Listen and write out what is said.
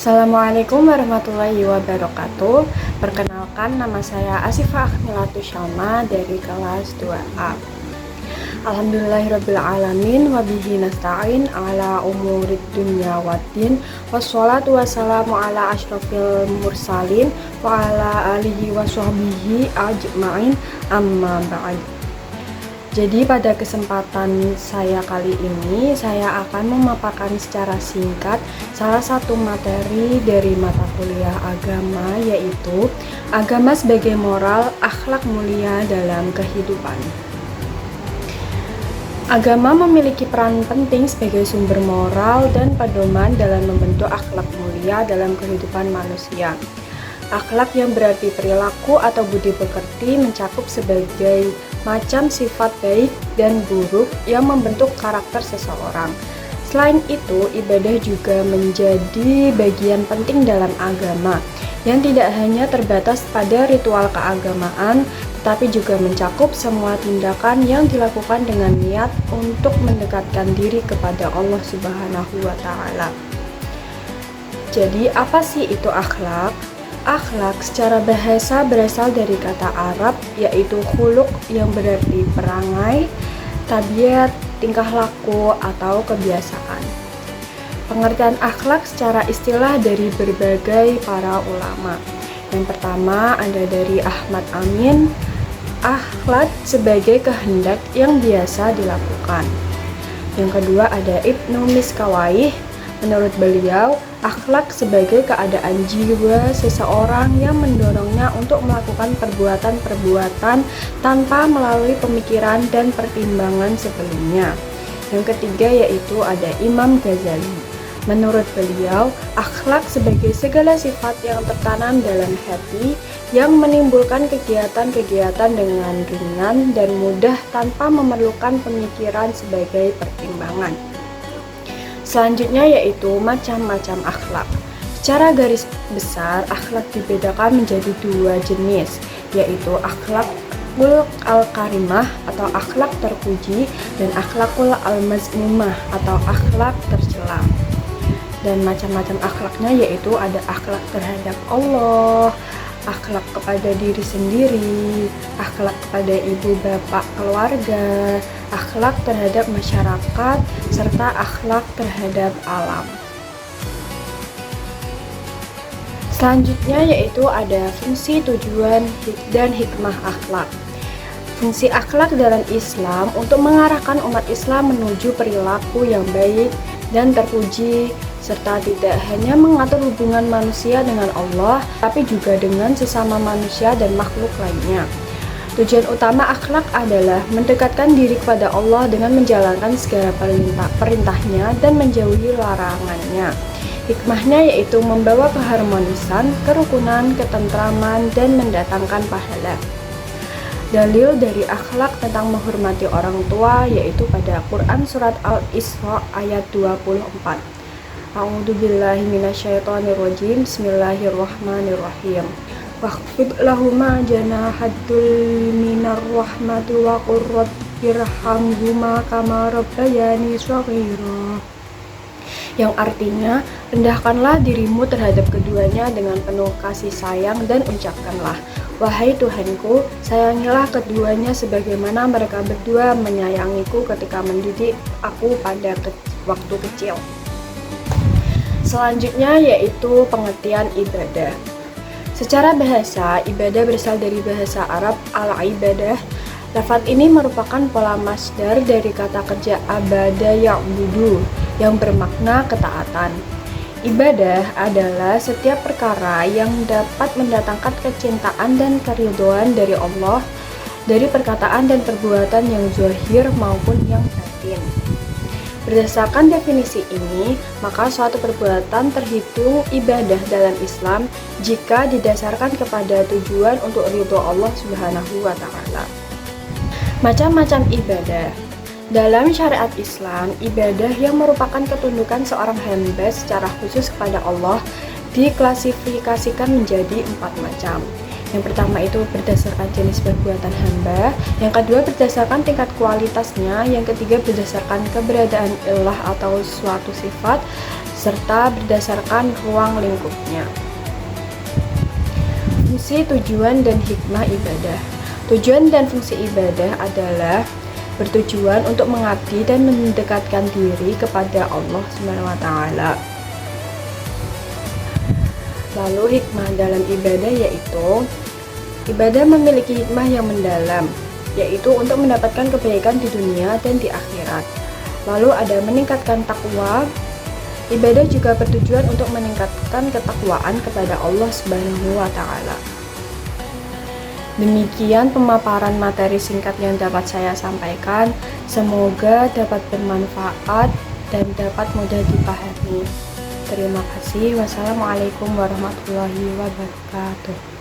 Assalamualaikum warahmatullahi wabarakatuh. Perkenalkan, nama saya Asifah Akhmilatu Syalma dari kelas 2A. Alhamdulillahirrabbilalamin, wabihi nasta'in ala umurid dunya waddin, wassalatu wassalamu ala ashrafil mursalin wa ala alihi wa sahbihi ajma'in, amma ba'd. Jadi pada kesempatan saya kali ini, saya akan memaparkan secara singkat salah satu materi dari mata kuliah agama, yaitu agama sebagai moral akhlak mulia dalam kehidupan. Agama memiliki peran penting sebagai sumber moral dan pedoman dalam membentuk akhlak mulia dalam kehidupan manusia. Akhlak yang berarti perilaku atau budi pekerti mencakup sebagai macam sifat baik dan buruk yang membentuk karakter seseorang. Selain itu, ibadah juga menjadi bagian penting dalam agama, yang tidak hanya terbatas pada ritual keagamaan, tetapi juga mencakup semua tindakan yang dilakukan dengan niat untuk mendekatkan diri kepada Allah Subhanahu wa Ta'ala. Jadi, apa sih itu akhlak? Akhlak secara bahasa berasal dari kata Arab, yaitu khuluq yang berarti perangai, tabiat, tingkah laku, atau kebiasaan. Pengertian akhlak secara istilah dari berbagai para ulama. Yang pertama ada dari Ahmad Amin, akhlak sebagai kehendak yang biasa dilakukan. Yang kedua ada Ibnu Miskawayh, menurut beliau, akhlak sebagai keadaan jiwa seseorang yang mendorongnya untuk melakukan perbuatan-perbuatan tanpa melalui pemikiran dan pertimbangan sebelumnya. Yang ketiga yaitu ada Imam Ghazali. Menurut beliau, akhlak sebagai segala sifat yang tertanam dalam hati yang menimbulkan kegiatan-kegiatan dengan ringan dan mudah tanpa memerlukan pemikiran sebagai pertimbangan. Selanjutnya yaitu macam-macam akhlak. Secara garis besar, akhlak dibedakan menjadi dua jenis, yaitu akhlakul al-karimah atau akhlak terpuji dan akhlakul al-mazmumah atau akhlak tercela. Dan macam-macam akhlaknya yaitu ada akhlak terhadap Allah, akhlak kepada diri sendiri, akhlak kepada ibu bapak keluarga, akhlak terhadap masyarakat, serta akhlak terhadap alam. Selanjutnya yaitu ada fungsi, tujuan, dan hikmah akhlak. Fungsi akhlak dalam Islam untuk mengarahkan umat Islam menuju perilaku yang baik dan terpuji, serta tidak hanya mengatur hubungan manusia dengan Allah, tapi juga dengan sesama manusia dan makhluk lainnya. Tujuan utama akhlak adalah mendekatkan diri kepada Allah dengan menjalankan segala perintahnya dan menjauhi larangannya. Hikmahnya yaitu membawa keharmonisan, kerukunan, ketentraman, dan mendatangkan pahala. Dalil dari akhlak tentang menghormati orang tua yaitu pada Quran Surat Al-Isra ayat 24. A'udzubillahi minasyaitonirrajim. Bismillahirrahmanirrahim. Wakhfid lahuma janahadzul minar rahmati wa qur rabbirhamhuma kama rabbayani shaghira. Yang artinya, rendahkanlah dirimu terhadap keduanya dengan penuh kasih sayang dan ucapkanlah, wahai Tuhanku, sayangilah keduanya sebagaimana mereka berdua menyayangiku ketika mendidik aku pada waktu kecil. Selanjutnya yaitu pengertian ibadah. Secara bahasa, ibadah berasal dari bahasa Arab al-ibadah. Lafaz ini merupakan pola masdar dari kata kerja abada ya'budu yang bermakna ketaatan. Ibadah adalah setiap perkara yang dapat mendatangkan kecintaan dan keridhaan dari Allah dari perkataan dan perbuatan yang zahir maupun yang batin. Berdasarkan definisi ini, maka suatu perbuatan terhitung ibadah dalam Islam jika didasarkan kepada tujuan untuk ridho Allah Subhanahu wa Ta'ala. Macam-macam ibadah. Dalam syariat Islam, ibadah yang merupakan ketundukan seorang hamba secara khusus kepada Allah diklasifikasikan menjadi 4 macam. Yang pertama itu berdasarkan jenis perbuatan hamba, yang kedua berdasarkan tingkat kualitasnya, yang ketiga berdasarkan keberadaan ilah atau suatu sifat, serta berdasarkan ruang lingkupnya. Fungsi, tujuan, dan hikmah ibadah. Tujuan dan fungsi ibadah adalah bertujuan untuk mengabdi dan mendekatkan diri kepada Allah SWT. Lalu hikmah dalam ibadah yaitu ibadah memiliki hikmah yang mendalam, yaitu untuk mendapatkan kebaikan di dunia dan di akhirat. Lalu ada meningkatkan takwa. Ibadah juga bertujuan untuk meningkatkan ketakwaan kepada Allah Subhanahu wa Ta'ala. Demikian pemaparan materi singkat yang dapat saya sampaikan. Semoga dapat bermanfaat dan dapat mudah dipahami. Terima kasih. Wassalamualaikum warahmatullahi wabarakatuh.